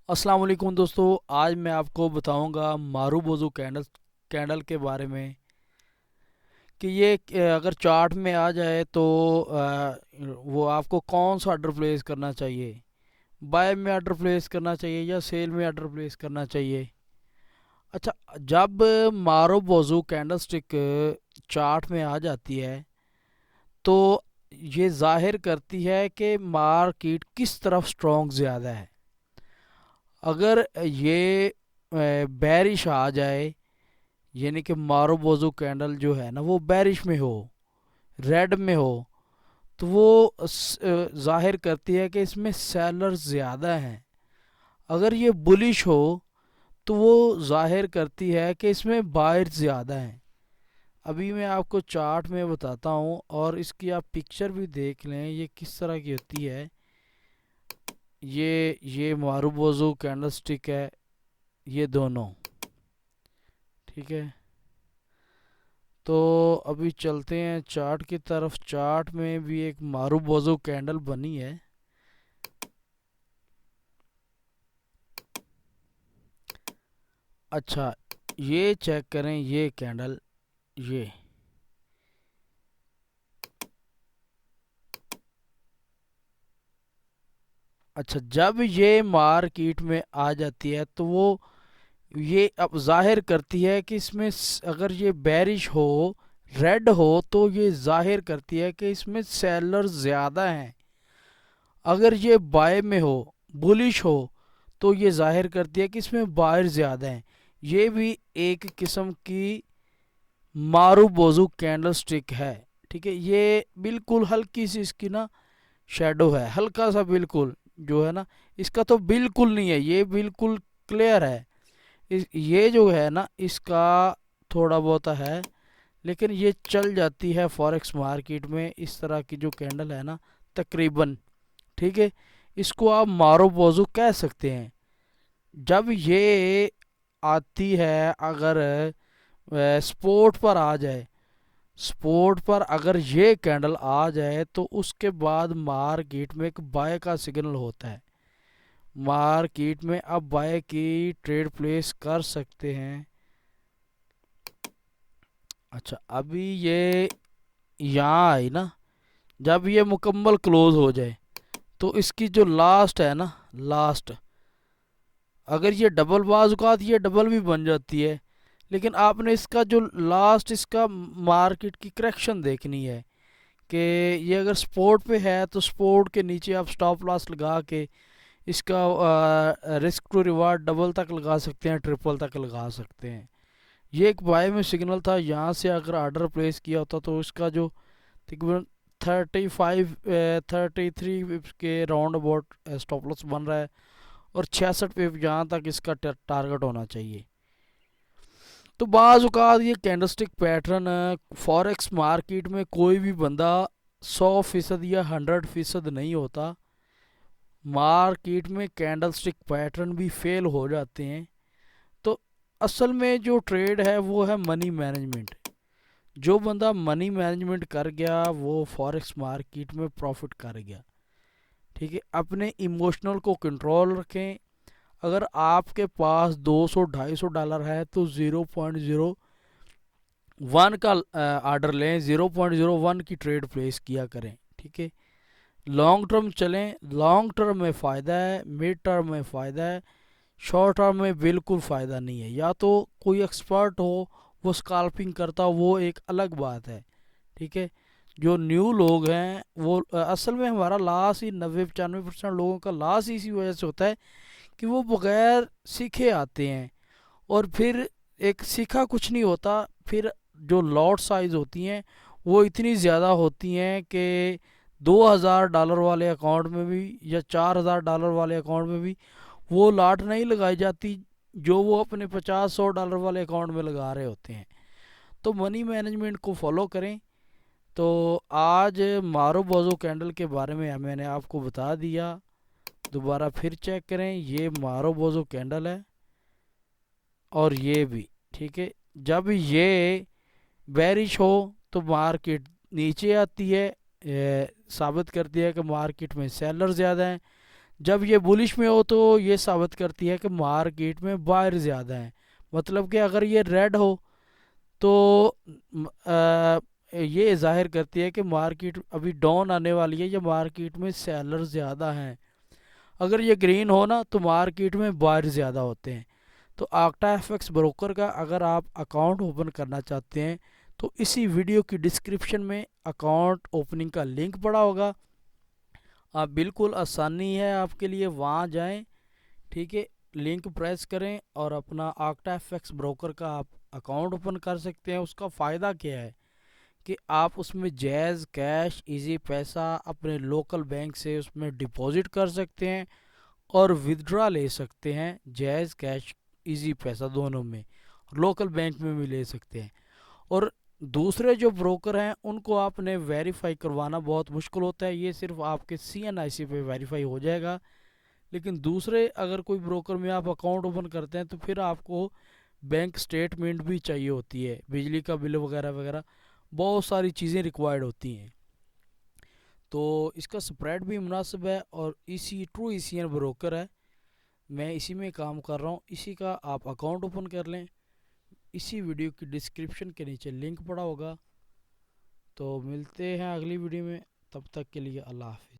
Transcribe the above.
अस्सलाम वालेकुम दोस्तों। आज मैं आपको बताऊंगा मारूबोजू कैंडल के बारे में कि ये अगर चार्ट में आ जाए तो वो आपको कौन सा ऑर्डर प्लेस करना चाहिए। बाय में ऑर्डर प्लेस करना चाहिए या सेल में ऑर्डर प्लेस करना चाहिए। अच्छा, जब मारूबोजू कैंडल स्टिक चार्ट में आ जाती है तो ये जाहिर करती है कि मार्केट किस तरफ स्ट्रॉन्ग ज़्यादा है। अगर ये बैरिश आ जाए, यानी कि मारूबोजू कैंडल जो है ना वो बैरिश में हो, रेड में हो, तो वो जाहिर करती है कि इसमें सेलर्स ज़्यादा हैं। अगर ये बुलिश हो तो वो जाहिर करती है कि इसमें बायर्स ज़्यादा हैं। अभी मैं आपको चार्ट में बताता हूँ और इसकी आप पिक्चर भी देख लें ये किस तरह की होती है। ये मारूबोजू कैंडल स्टिक है, ये दोनों। ठीक है, तो अभी चलते हैं चार्ट की तरफ। चार्ट में भी एक मारूबोजू कैंडल बनी है। अच्छा, ये चेक करें, ये कैंडल, ये अच्छा, जब ये मार्केट में आ जाती है तो वो ये अब जाहिर करती है कि इसमें अगर ये बेरिश हो, रेड हो, तो ये जाहिर करती है कि इसमें सेलर ज़्यादा हैं। अगर ये बाय में हो, बुलिश हो, तो ये जाहिर करती है कि इसमें बायर ज़्यादा हैं। ये भी एक किस्म की मारूबोजू कैंडल स्टिक है। ठीक है, ये बिल्कुल हल्की सी इसकी ना शेडो है, हल्का सा, बिल्कुल जो है ना, इसका तो बिल्कुल नहीं है, ये बिल्कुल क्लियर है। ये जो है ना इसका थोड़ा बहुत है, लेकिन ये चल जाती है फॉरेक्स मार्केट में इस तरह की जो कैंडल है ना, तकरीबन। ठीक है, इसको आप मारूबोजू कह सकते हैं। जब ये आती है, अगर स्पोर्ट पर आ जाए, स्पोर्ट पर अगर ये कैंडल आ जाए तो उसके बाद मार्केट में एक बाय का सिग्नल होता है। मार्केट में अब बाय की ट्रेड प्लेस कर सकते हैं। अच्छा, अभी ये यहाँ आई ना, जब ये मुकम्मल क्लोज हो जाए तो इसकी जो लास्ट है ना, लास्ट, अगर ये डबल बाजुकात ये डबल भी बन जाती है, लेकिन आपने इसका जो लास्ट, इसका मार्केट की करेक्शन देखनी है कि ये अगर स्पोर्ट पे है तो स्पोर्ट के नीचे आप स्टॉप लॉस लगा के इसका रिस्क टू रिवार्ड डबल तक लगा सकते हैं, ट्रिपल तक लगा सकते हैं। ये एक बाय में सिग्नल था, यहाँ से अगर ऑर्डर प्लेस किया होता तो इसका जो तकरीबन 33 के राउंड अबाउट स्टॉप लॉस बन रहा है और 66 पे यहाँ तक इसका टारगेट होना चाहिए। तो बाज़ औक़ात ये कैंडलस्टिक पैटर्न फॉरेक्स मार्केट में कोई भी बंदा 100% या 100% नहीं होता। मार्केट में कैंडलस्टिक पैटर्न भी फेल हो जाते हैं। तो असल में जो ट्रेड है वो है मनी मैनेजमेंट। जो बंदा मनी मैनेजमेंट कर गया वो फॉरेक्स मार्केट में प्रॉफिट कर गया। ठीक है, अपने इमोशनल को कंट्रोल रखें। अगर आपके पास 200-250 डॉलर है तो 0.01 का ऑर्डर लें, 0.01 की ट्रेड प्लेस किया करें। ठीक है, लॉन्ग टर्म चलें, लॉन्ग टर्म में फ़ायदा है, मिड टर्म में फ़ायदा है, शॉर्ट टर्म में बिल्कुल फ़ायदा नहीं है। या तो कोई एक्सपर्ट हो, वो स्काल्पिंग करता हो, वो एक अलग बात है। ठीक है, जो न्यू लोग हैं वो असल में हमारा लॉस ही 90-95% लोगों का लॉस इसी वजह से होता है कि वो बगैर सीखे आते हैं और फिर एक सीखा कुछ नहीं होता। फिर जो लॉट साइज़ होती हैं वो इतनी ज़्यादा होती हैं कि 2000 डॉलर वाले अकाउंट में भी या 4000 डॉलर वाले अकाउंट में भी वो लॉट नहीं लगाई जाती जो वो अपने 50-100 डॉलर वाले अकाउंट में लगा रहे होते हैं। तो मनी मैनेजमेंट को फॉलो करें। तो आज मारूबोजू कैंडल के बारे में मैंने आपको बता दिया। दोबारा फिर चेक करें, ये मारूबोजू कैंडल है और ये भी। ठीक है, जब ये बेरिश हो तो मार्केट नीचे आती है, साबित करती है कि मार्केट में सेलर ज़्यादा हैं। جب یہ بولش میں ہو تو یہ ثابت کرتی ہے کہ مارکیٹ میں بائر زیادہ ہیں، مطلب کہ اگر یہ ریڈ ہو تو یہ ظاہر کرتی ہے کہ مارکیٹ ابھی ڈاؤن آنے والی ہے یا مارکیٹ میں سیلر زیادہ ہیں۔ اگر یہ گرین ہو نا تو مارکیٹ میں بائر زیادہ ہوتے ہیں۔ تو آکٹا ایف ایکس بروکر کا اگر آپ اکاؤنٹ اوپن کرنا چاہتے ہیں تو اسی ویڈیو کی ڈسکرپشن میں اکاؤنٹ اوپننگ کا لنک پڑا ہوگا، آپ بالکل آسانی ہے آپ کے لیے وہاں جائیں، ٹھیک ہے، لنک پریس کریں اور اپنا آکٹا ایف ایکس بروکر کا آپ اکاؤنٹ اوپن کر سکتے ہیں۔ اس کا فائدہ کیا ہے کہ آپ اس میں جیز، کیش، ایزی پیسہ اپنے لوکل بینک سے اس میں ڈپازٹ کر سکتے ہیں اور ودڈرا لے سکتے ہیں، جیز، کیش، ایزی پیسہ دونوں میں، لوکل بینک میں بھی لے سکتے ہیں۔ اور دوسرے جو بروکر ہیں ان کو آپ نے ویریفائی کروانا بہت مشکل ہوتا ہے، یہ صرف آپ کے سی این آئی سی پہ ویریفائی ہو جائے گا، لیکن دوسرے اگر کوئی بروکر میں آپ اکاؤنٹ اوپن کرتے ہیں تو پھر آپ کو بینک سٹیٹمنٹ بھی چاہیے ہوتی ہے، بجلی کا بل وغیرہ وغیرہ بہت ساری چیزیں ریکوائرڈ ہوتی ہیں۔ تو اس کا سپریڈ بھی مناسب ہے اور ٹرو ای سی این بروکر ہے، میں اسی میں کام کر رہا ہوں، اسی کا آپ اکاؤنٹ اوپن کر لیں، اسی ویڈیو کی ڈسکرپشن کے نیچے لنک پڑا ہوگا۔ تو ملتے ہیں اگلی ویڈیو میں، تب تک کے لیے اللہ حافظ۔